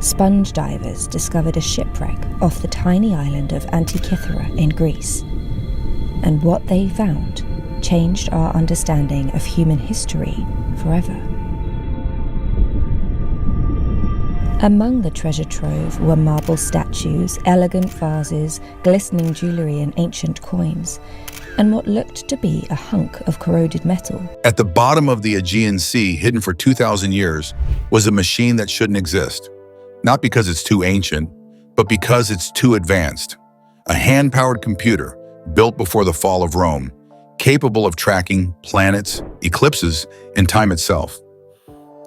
sponge divers discovered a shipwreck off the tiny island of Antikythera in Greece. And what they found changed our understanding of human history forever. Among the treasure trove were marble statues, elegant vases, glistening jewellery and ancient coins, and what looked to be a hunk of corroded metal. At the bottom of the Aegean Sea, hidden for 2,000 years, was a machine that shouldn't exist. Not because it's too ancient, but because it's too advanced. A hand-powered computer, built before the fall of Rome, capable of tracking planets, eclipses, and time itself.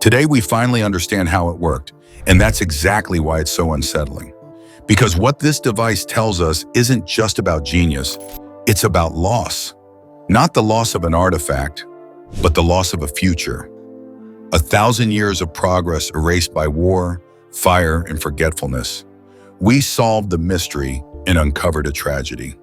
Today, we finally understand how it worked, and that's exactly why it's so unsettling. Because what this device tells us isn't just about genius, it's about loss. Not the loss of an artifact, but the loss of a future. 1,000 years of progress erased by war, fire, and forgetfulness. We solved the mystery and uncovered a tragedy.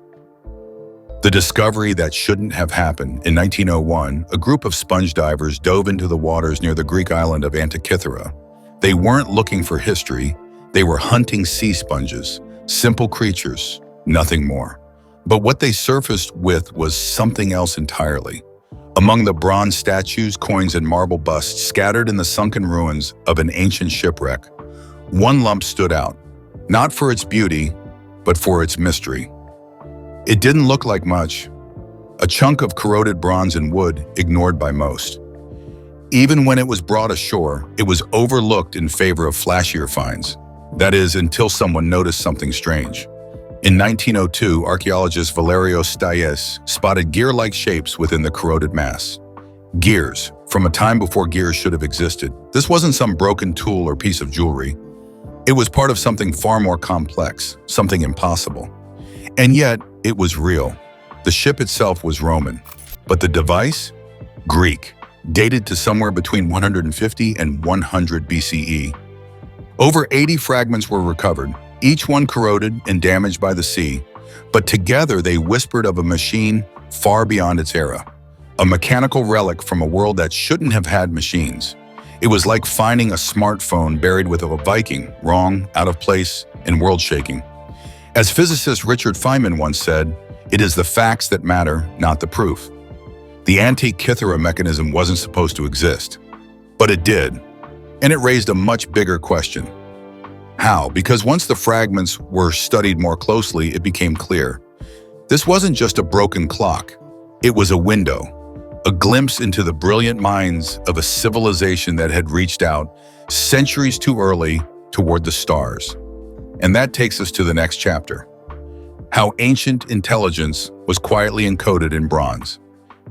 The discovery that shouldn't have happened. In 1901, a group of sponge divers dove into the waters near the Greek island of Antikythera. They weren't looking for history, they were hunting sea sponges, simple creatures, nothing more. But what they surfaced with was something else entirely. Among the bronze statues, coins, and marble busts scattered in the sunken ruins of an ancient shipwreck, one lump stood out, not for its beauty, but for its mystery. It didn't look like much, a chunk of corroded bronze and wood ignored by most. Even when it was brought ashore, it was overlooked in favor of flashier finds. That is, until someone noticed something strange. In 1902, archaeologist Valerio Stais spotted gear-like shapes within the corroded mass. Gears, from a time before gears should have existed. This wasn't some broken tool or piece of jewelry. It was part of something far more complex, something impossible. And yet, it was real. The ship itself was Roman, but the device? Greek, dated to somewhere between 150 and 100 BCE. Over 80 fragments were recovered, each one corroded and damaged by the sea, but together they whispered of a machine far beyond its era, a mechanical relic from a world that shouldn't have had machines. It was like finding a smartphone buried with a Viking, wrong, out of place, and world-shaking. As physicist Richard Feynman once said, "It is the facts that matter, not the proof." The Antikythera mechanism wasn't supposed to exist, but it did, and it raised a much bigger question. How? Because once the fragments were studied more closely, it became clear. This wasn't just a broken clock, it was a window, a glimpse into the brilliant minds of a civilization that had reached out centuries too early toward the stars. And that takes us to the next chapter. How ancient intelligence was quietly encoded in bronze.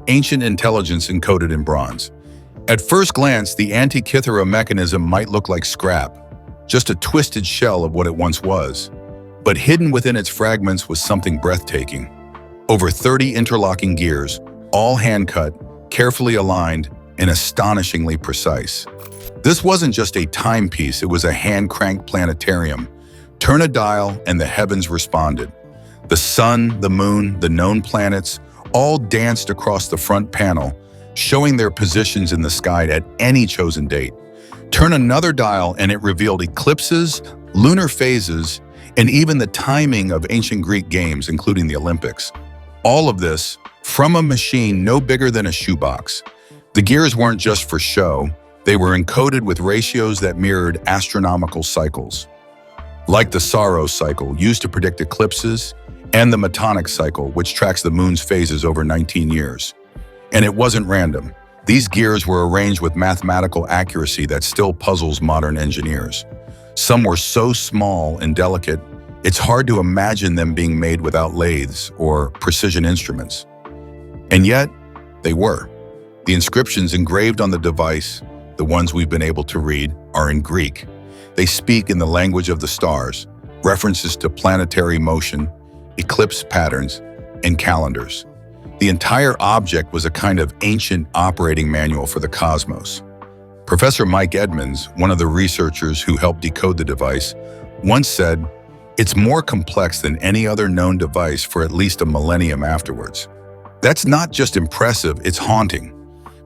Ancient intelligence encoded in bronze. At first glance, the Antikythera mechanism might look like scrap, just a twisted shell of what it once was. But hidden within its fragments was something breathtaking. Over 30 interlocking gears, all hand-cut, carefully aligned, and astonishingly precise. This wasn't just a timepiece, it was a hand-cranked planetarium. Turn a dial and the heavens responded. The sun, the moon, the known planets all danced across the front panel, showing their positions in the sky at any chosen date. Turn another dial and it revealed eclipses, lunar phases, and even the timing of ancient Greek games, including the Olympics. All of this from a machine no bigger than a shoebox. The gears weren't just for show, they were encoded with ratios that mirrored astronomical cycles. Like the Saros cycle, used to predict eclipses, and the Metonic cycle, which tracks the moon's phases over 19 years. And it wasn't random. These gears were arranged with mathematical accuracy that still puzzles modern engineers. Some were so small and delicate, it's hard to imagine them being made without lathes or precision instruments. And yet, they were. The inscriptions engraved on the device, the ones we've been able to read, are in Greek. They speak in the language of the stars, references to planetary motion, eclipse patterns, and calendars. The entire object was a kind of ancient operating manual for the cosmos. Professor Mike Edmonds, one of the researchers who helped decode the device, once said, "It's more complex than any other known device for at least a millennium afterwards." That's not just impressive, it's haunting,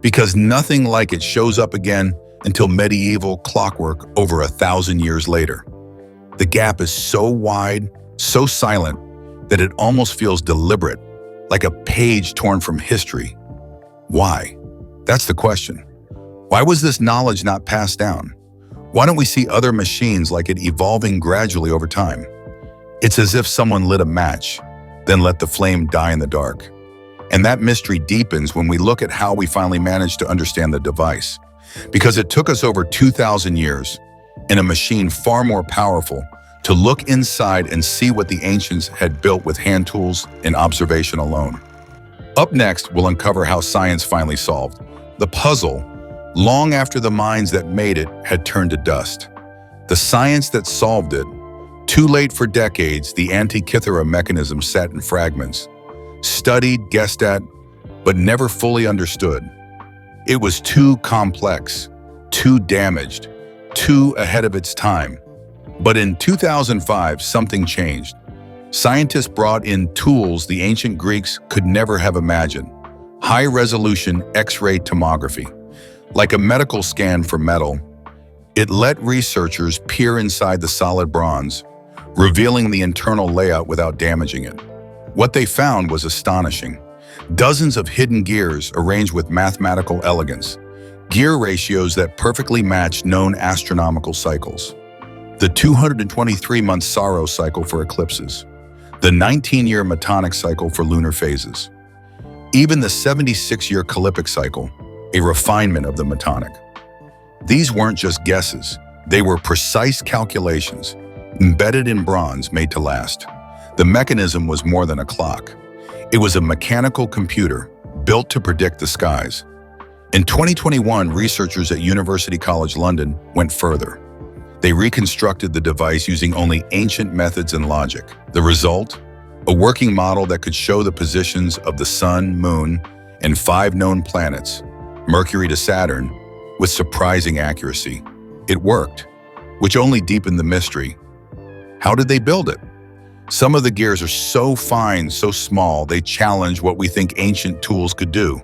because nothing like it shows up again until medieval clockwork over 1,000 years later. The gap is so wide, so silent, that it almost feels deliberate, like a page torn from history. Why? That's the question. Why was this knowledge not passed down? Why don't we see other machines like it evolving gradually over time? It's as if someone lit a match, then let the flame die in the dark. And that mystery deepens when we look at how we finally managed to understand the device. Because it took us over 2,000 years, and a machine far more powerful, to look inside and see what the ancients had built with hand tools and observation alone. Up next, we'll uncover how science finally solved the puzzle long after the minds that made it had turned to dust. The science that solved it. Too late for decades, the Antikythera mechanism sat in fragments, studied, guessed at, but never fully understood. It was too complex, too damaged, too ahead of its time. But in 2005, something changed. Scientists brought in tools the ancient Greeks could never have imagined. High-resolution X-ray tomography. Like a medical scan for metal, it let researchers peer inside the solid bronze, revealing the internal layout without damaging it. What they found was astonishing. Dozens of hidden gears arranged with mathematical elegance, gear ratios that perfectly match known astronomical cycles. The 223-month Saros cycle for eclipses, the 19-year Metonic cycle for lunar phases, even the 76-year Callipic cycle, a refinement of the Metonic. These weren't just guesses, they were precise calculations, embedded in bronze made to last. The mechanism was more than a clock. It was a mechanical computer built to predict the skies. In 2021, researchers at University College London went further. They reconstructed the device using only ancient methods and logic. The result? A working model that could show the positions of the Sun, Moon, and 5 known planets, Mercury to Saturn, with surprising accuracy. It worked, which only deepened the mystery. How did they build it? Some of the gears are so fine, so small, they challenge what we think ancient tools could do.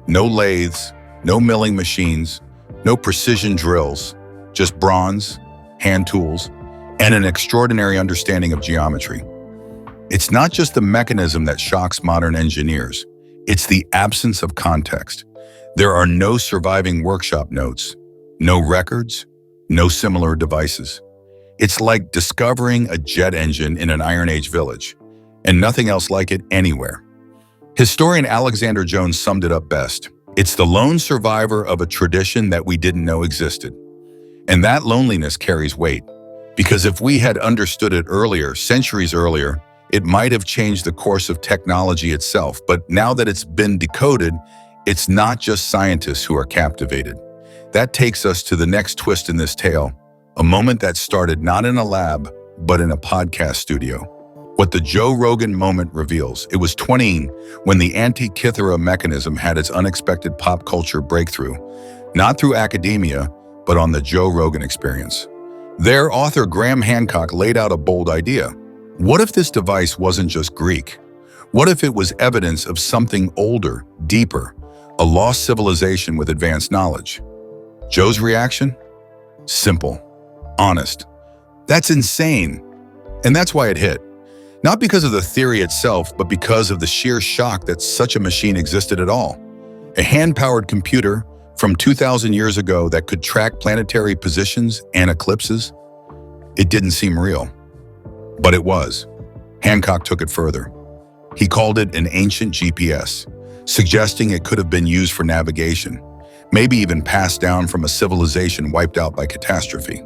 No lathes, no milling machines, no precision drills, just bronze, hand tools, and an extraordinary understanding of geometry. It's not just the mechanism that shocks modern engineers, it's the absence of context. There are no surviving workshop notes, no records, no similar devices. It's like discovering a jet engine in an Iron Age village, and nothing else like it anywhere. Historian Alexander Jones summed it up best. It's the lone survivor of a tradition that we didn't know existed. And that loneliness carries weight, because if we had understood it earlier, centuries earlier, it might have changed the course of technology itself. But now that it's been decoded, it's not just scientists who are captivated. That takes us to the next twist in this tale, a moment that started not in a lab, but in a podcast studio. What the Joe Rogan moment reveals. It was 20 when the Antikythera mechanism had its unexpected pop culture breakthrough, not through academia, but on the Joe Rogan Experience. There, author Graham Hancock laid out a bold idea. What if this device wasn't just Greek? What if it was evidence of something older, deeper, a lost civilization with advanced knowledge? Joe's reaction? Simple, honest. That's insane. And that's why it hit. Not because of the theory itself, but because of the sheer shock that such a machine existed at all. A hand-powered computer from 2,000 years ago that could track planetary positions and eclipses. It didn't seem real. But it was. Hancock took it further. He called it an ancient GPS, suggesting it could have been used for navigation, maybe even passed down from a civilization wiped out by catastrophe.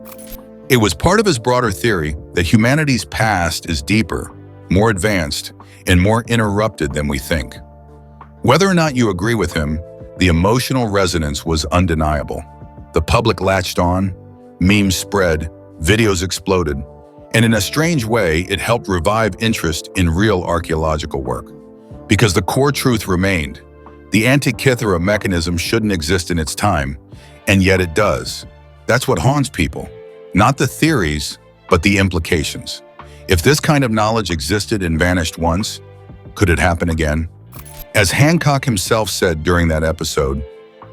It was part of his broader theory that humanity's past is deeper, more advanced, and more interrupted than we think. Whether or not you agree with him, the emotional resonance was undeniable. The public latched on, memes spread, videos exploded, and in a strange way, it helped revive interest in real archaeological work. Because the core truth remained, the Antikythera mechanism shouldn't exist in its time, and yet it does. That's what haunts people. Not the theories, but the implications. If this kind of knowledge existed and vanished once, could it happen again? As Hancock himself said during that episode,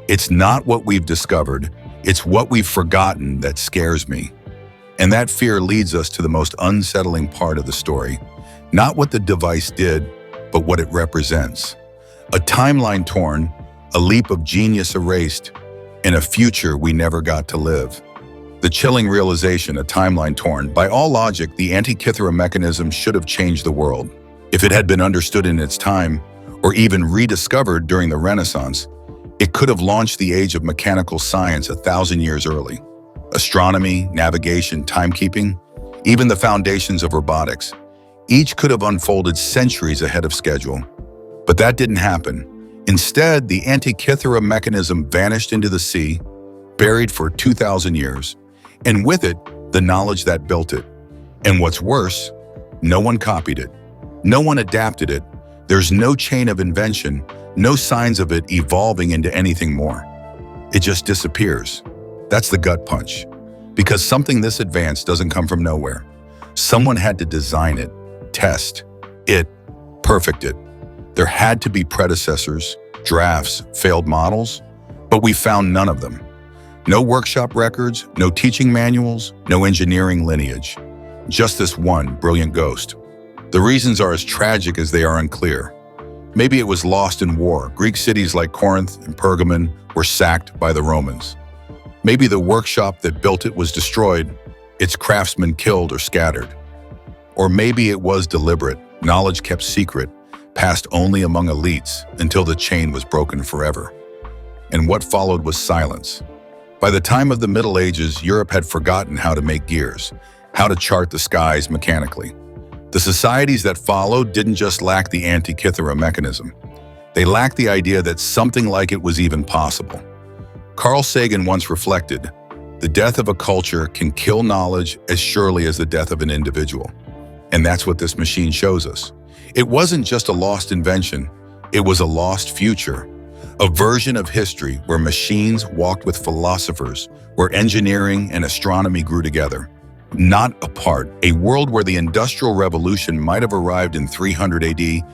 it's not what we've discovered, It's what we've forgotten that scares me. And that fear leads us to the most unsettling part of the story. Not what the device did, but what it represents. A timeline torn, a leap of genius erased, and a future we never got to live. The chilling realization, a timeline torn. By all logic, the Antikythera mechanism should have changed the world. If it had been understood in its time, or even rediscovered during the Renaissance, it could have launched the age of mechanical science 1,000 years early. Astronomy, navigation, timekeeping, even the foundations of robotics, each could have unfolded centuries ahead of schedule. But that didn't happen. Instead, the Antikythera mechanism vanished into the sea, buried for 2,000 years, and with it, the knowledge that built it. And what's worse, no one copied it. No one adapted it. There's no chain of invention, no signs of it evolving into anything more. It just disappears. That's the gut punch. Because something this advanced doesn't come from nowhere. Someone had to design it, test it, perfect it. There had to be predecessors, drafts, failed models, but we found none of them. No workshop records, no teaching manuals, no engineering lineage. Just this one brilliant ghost. The reasons are as tragic as they are unclear. Maybe it was lost in war. Greek cities like Corinth and Pergamon were sacked by the Romans. Maybe the workshop that built it was destroyed, its craftsmen killed or scattered. Or maybe it was deliberate, knowledge kept secret, passed only among elites until the chain was broken forever. And what followed was silence. By the time of the Middle Ages, Europe had forgotten how to make gears, how to chart the skies mechanically. The societies that followed didn't just lack the Antikythera mechanism. They lacked the idea that something like it was even possible. Carl Sagan once reflected, "The death of a culture can kill knowledge as surely as the death of an individual." And that's what this machine shows us. It wasn't just a lost invention, it was a lost future. A version of history where machines walked with philosophers, where engineering and astronomy grew together, not apart. A world where the Industrial Revolution might have arrived in 300 AD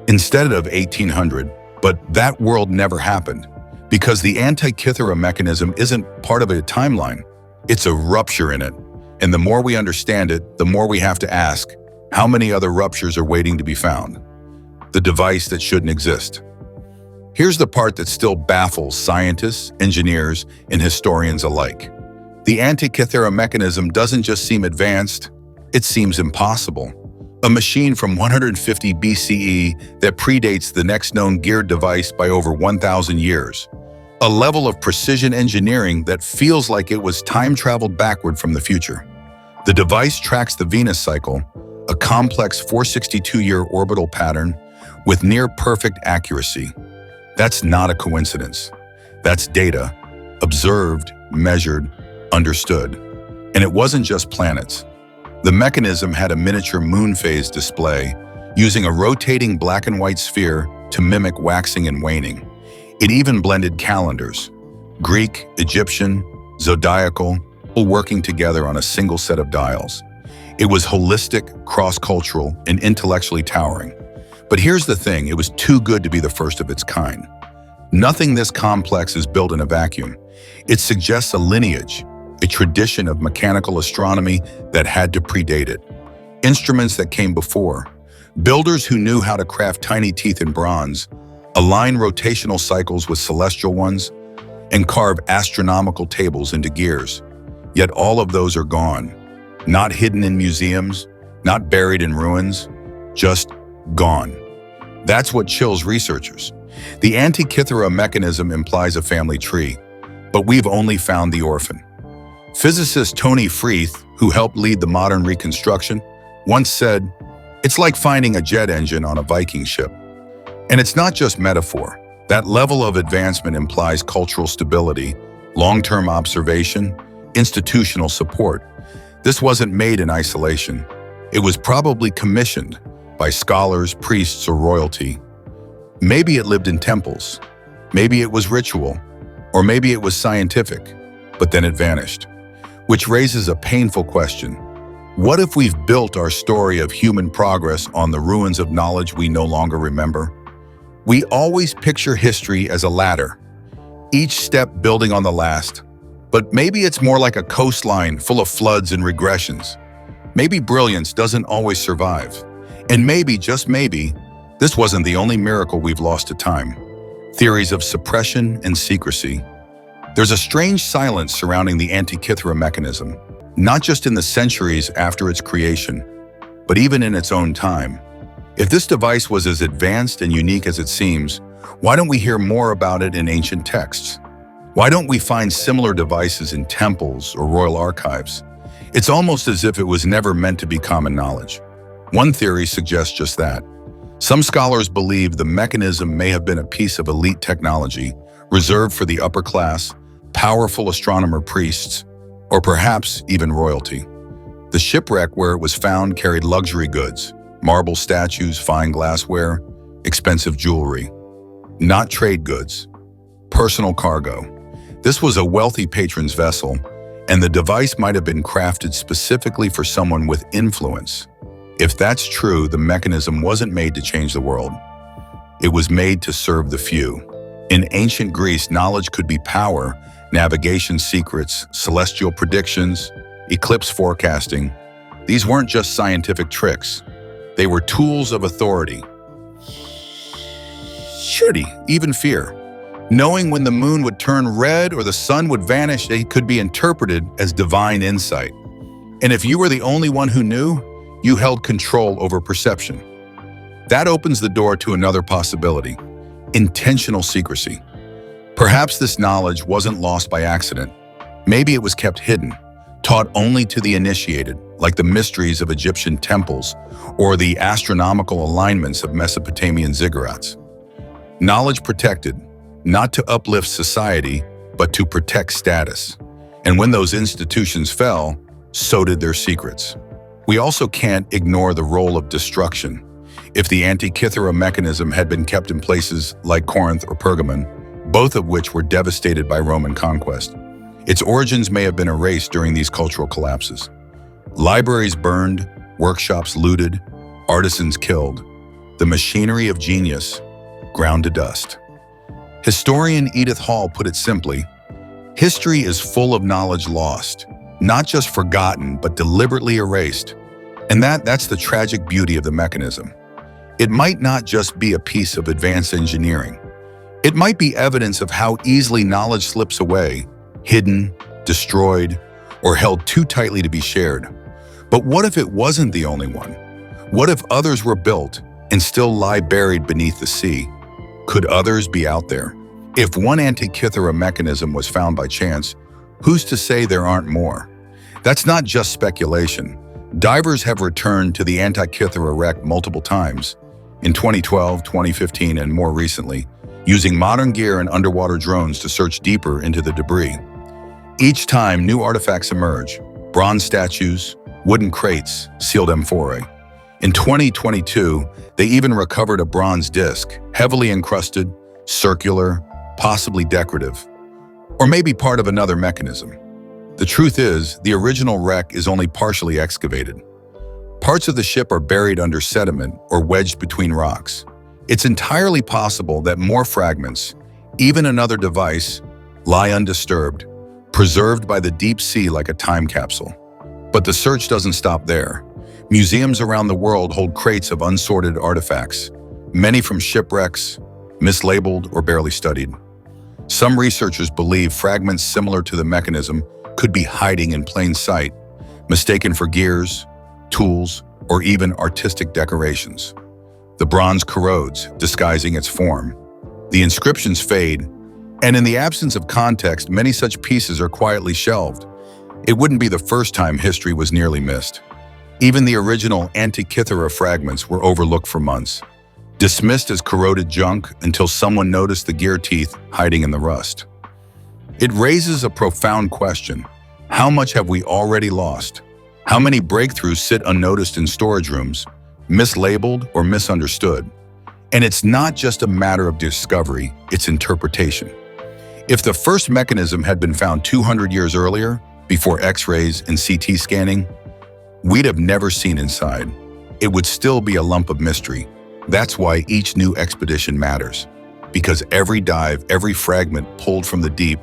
instead of 1800, but that world never happened. Because the Antikythera mechanism isn't part of a timeline, it's a rupture in it. And the more we understand it, the more we have to ask, how many other ruptures are waiting to be found? The device that shouldn't exist. Here's the part that still baffles scientists, engineers, and historians alike. The Antikythera mechanism doesn't just seem advanced, it seems impossible. A machine from 150 BCE that predates the next known geared device by over 1,000 years. A level of precision engineering that feels like it was time-traveled backward from the future. The device tracks the Venus cycle, a complex 462-year orbital pattern with near-perfect accuracy. That's not a coincidence. That's data, observed, measured, understood. And it wasn't just planets. The mechanism had a miniature moon phase display, using a rotating black and white sphere to mimic waxing and waning. It even blended calendars, Greek, Egyptian, zodiacal, all working together on a single set of dials. It was holistic, cross-cultural, and intellectually towering. But here's the thing, it was too good to be the first of its kind. Nothing this complex is built in a vacuum. It suggests a lineage, a tradition of mechanical astronomy that had to predate it. Instruments that came before, builders who knew how to craft tiny teeth in bronze, align rotational cycles with celestial ones, and carve astronomical tables into gears. Yet all of those are gone. Not hidden in museums, not buried in ruins, just gone. That's what chills researchers. The Antikythera mechanism implies a family tree, but we've only found the orphan. Physicist Tony Freeth, who helped lead the modern reconstruction, once said, "It's like finding a jet engine on a Viking ship." And it's not just metaphor. That level of advancement implies cultural stability, long-term observation, institutional support. This wasn't made in isolation. It was probably commissioned by scholars, priests, or royalty. Maybe it lived in temples, maybe it was ritual, or maybe it was scientific, but then it vanished. Which raises a painful question. What if we've built our story of human progress on the ruins of knowledge we no longer remember? We always picture history as a ladder, each step building on the last. But maybe it's more like a coastline full of floods and regressions. Maybe brilliance doesn't always survive. And maybe, just maybe, this wasn't the only miracle we've lost to time. Theories of suppression and secrecy. There's a strange silence surrounding the Antikythera mechanism, not just in the centuries after its creation, but even in its own time. If this device was as advanced and unique as it seems, why don't we hear more about it in ancient texts? Why don't we find similar devices in temples or royal archives? It's almost as if it was never meant to be common knowledge. One theory suggests just that. Some scholars believe the mechanism may have been a piece of elite technology reserved for the upper class, powerful astronomer priests, or perhaps even royalty. The shipwreck where it was found carried luxury goods, marble statues, fine glassware, expensive jewelry. Not trade goods, personal cargo. This was a wealthy patron's vessel, and the device might have been crafted specifically for someone with influence. If that's true, the mechanism wasn't made to change the world. It was made to serve the few. In ancient Greece, knowledge could be power, navigation secrets, celestial predictions, eclipse forecasting. These weren't just scientific tricks. They were tools of authority. Even fear. Knowing when the moon would turn red or the sun would vanish, it could be interpreted as divine insight. And if you were the only one who knew, you held control over perception. That opens the door to another possibility: intentional secrecy. Perhaps this knowledge wasn't lost by accident. Maybe it was kept hidden, taught only to the initiated, like the mysteries of Egyptian temples or the astronomical alignments of Mesopotamian ziggurats. Knowledge protected, not to uplift society, but to protect status. And when those institutions fell, so did their secrets. We also can't ignore the role of destruction. If the Antikythera mechanism had been kept in places like Corinth or Pergamon, both of which were devastated by Roman conquest, its origins may have been erased during these cultural collapses. Libraries burned, workshops looted, artisans killed. The machinery of genius ground to dust. Historian Edith Hall put it simply: history is full of knowledge lost, not just forgotten, but deliberately erased. And that's the tragic beauty of the mechanism. It might not just be a piece of advanced engineering. It might be evidence of how easily knowledge slips away, hidden, destroyed, or held too tightly to be shared. But what if it wasn't the only one? What if others were built and still lie buried beneath the sea? Could others be out there? If one Antikythera mechanism was found by chance, who's to say there aren't more? That's not just speculation. Divers have returned to the Antikythera wreck multiple times, in 2012, 2015, and more recently, using modern gear and underwater drones to search deeper into the debris. Each time, new artifacts emerge: bronze statues, wooden crates, sealed amphorae. In 2022, they even recovered a bronze disc, heavily encrusted, circular, possibly decorative, or maybe part of another mechanism. The truth is, the original wreck is only partially excavated. Parts of the ship are buried under sediment or wedged between rocks. It's entirely possible that more fragments, even another device, lie undisturbed, preserved by the deep sea like a time capsule. But the search doesn't stop there. Museums around the world hold crates of unsorted artifacts, many from shipwrecks, mislabeled or barely studied. Some researchers believe fragments similar to the mechanism could be hiding in plain sight, mistaken for gears, tools, or even artistic decorations. The bronze corrodes, disguising its form. The inscriptions fade, and in the absence of context, many such pieces are quietly shelved. It wouldn't be the first time history was nearly missed. Even the original Antikythera fragments were overlooked for months, dismissed as corroded junk until someone noticed the gear teeth hiding in the rust. It raises a profound question. How much have we already lost? How many breakthroughs sit unnoticed in storage rooms, mislabeled or misunderstood? And it's not just a matter of discovery, it's interpretation. If the first mechanism had been found 200 years earlier, before X-rays and CT scanning, we'd have never seen inside. It would still be a lump of mystery. That's why each new expedition matters. Because every dive, every fragment pulled from the deep,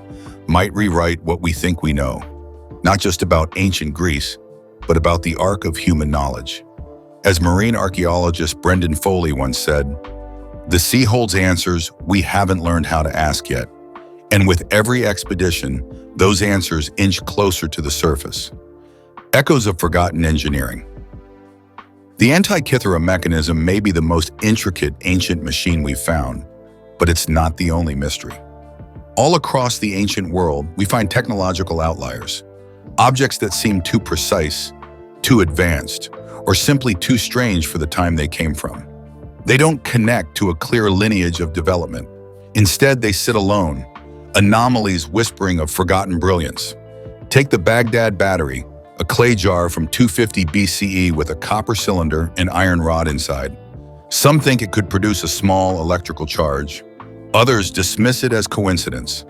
might rewrite what we think we know, not just about ancient Greece, but about the arc of human knowledge. As marine archaeologist Brendan Foley once said, "The sea holds answers we haven't learned how to ask yet, and with every expedition, those answers inch closer to the surface." Echoes of forgotten engineering. The Antikythera mechanism may be the most intricate ancient machine we've found, but it's not the only mystery. All across the ancient world, we find technological outliers, objects that seem too precise, too advanced, or simply too strange for the time they came from. They don't connect to a clear lineage of development. Instead, they sit alone, anomalies whispering of forgotten brilliance. Take the Baghdad battery, a clay jar from 250 BCE with a copper cylinder and iron rod inside. Some think it could produce a small electrical charge. Others dismiss it as coincidence.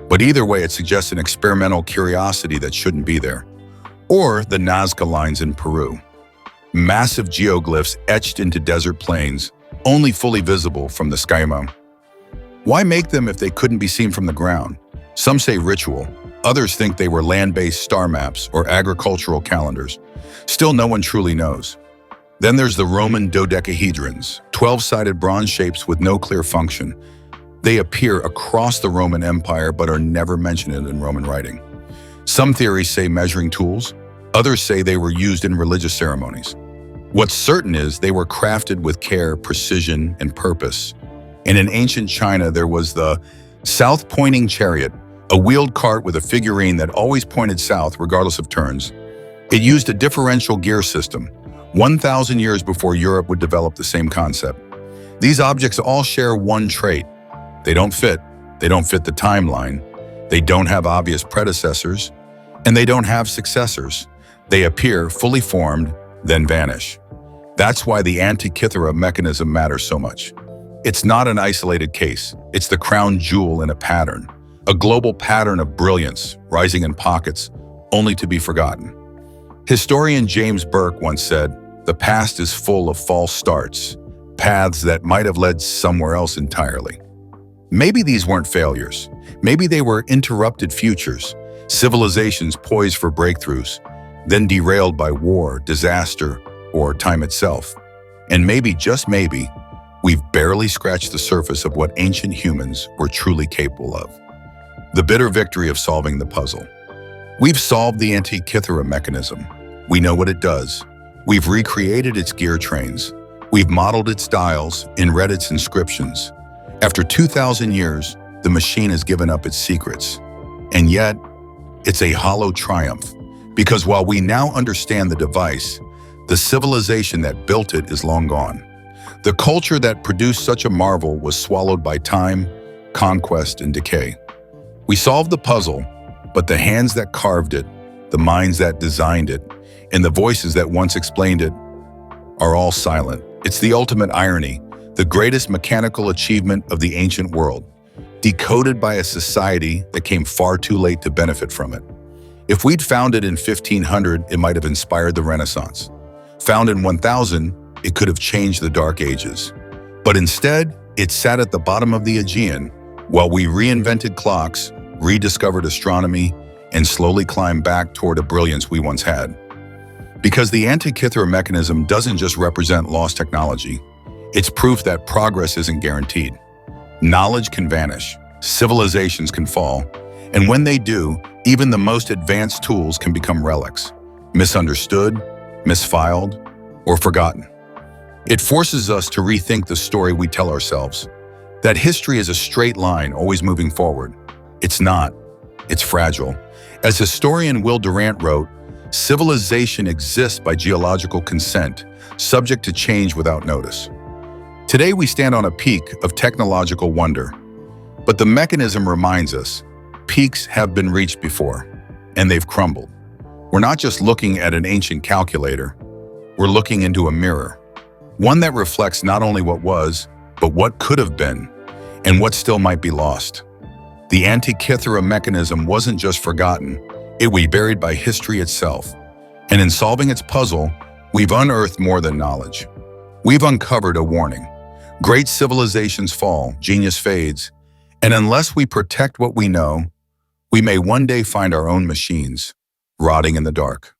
But either way, it suggests an experimental curiosity that shouldn't be there. Or the Nazca lines in Peru. Massive geoglyphs etched into desert plains, only fully visible from the skymo. Why make them if they couldn't be seen from the ground? Some say ritual. Others think they were land-based star maps or agricultural calendars. Still, no one truly knows. Then there's the Roman dodecahedrons, 12-sided bronze shapes with no clear function. They appear across the Roman Empire but are never mentioned in Roman writing. Some theories say measuring tools. Others say they were used in religious ceremonies. What's certain is they were crafted with care, precision, and purpose. And in ancient China, there was the south-pointing chariot, a wheeled cart with a figurine that always pointed south regardless of turns. It used a differential gear system, 1,000 years before Europe would develop the same concept. These objects all share one trait. They don't fit the timeline, they don't have obvious predecessors, and they don't have successors. They appear fully formed, then vanish. That's why the Antikythera mechanism matters so much. It's not an isolated case, it's the crown jewel in a pattern. A global pattern of brilliance, rising in pockets, only to be forgotten. Historian James Burke once said, "The past is full of false starts, paths that might have led somewhere else entirely." Maybe these weren't failures. Maybe they were interrupted futures, civilizations poised for breakthroughs, then derailed by war, disaster, or time itself. And maybe, just maybe, we've barely scratched the surface of what ancient humans were truly capable of. The bitter victory of solving the puzzle. We've solved the Antikythera mechanism. We know what it does. We've recreated its gear trains. We've modeled its dials and read its inscriptions. After 2,000 years, the machine has given up its secrets. And yet, it's a hollow triumph, because while we now understand the device, the civilization that built it is long gone. The culture that produced such a marvel was swallowed by time, conquest, and decay. We solved the puzzle, but the hands that carved it, the minds that designed it, and the voices that once explained it are all silent. It's the ultimate irony, the greatest mechanical achievement of the ancient world, decoded by a society that came far too late to benefit from it. If we'd found it in 1500, it might have inspired the Renaissance. Found in 1000, it could have changed the Dark Ages. But instead, it sat at the bottom of the Aegean while we reinvented clocks, rediscovered astronomy, and slowly climbed back toward a brilliance we once had. Because the Antikythera mechanism doesn't just represent lost technology, it's proof that progress isn't guaranteed. Knowledge can vanish, civilizations can fall, and when they do, even the most advanced tools can become relics, misunderstood, misfiled, or forgotten. It forces us to rethink the story we tell ourselves, that history is a straight line always moving forward. It's not. It's fragile. As historian Will Durant wrote, civilization exists by geological consent, subject to change without notice. Today we stand on a peak of technological wonder, but the mechanism reminds us, peaks have been reached before, and they've crumbled. We're not just looking at an ancient calculator, we're looking into a mirror, one that reflects not only what was, but what could have been, and what still might be lost. The Antikythera mechanism wasn't just forgotten, it was buried by history itself. And in solving its puzzle, we've unearthed more than knowledge. We've uncovered a warning. Great civilizations fall, genius fades, and unless we protect what we know, We may one day find our own machines, rotting in the dark.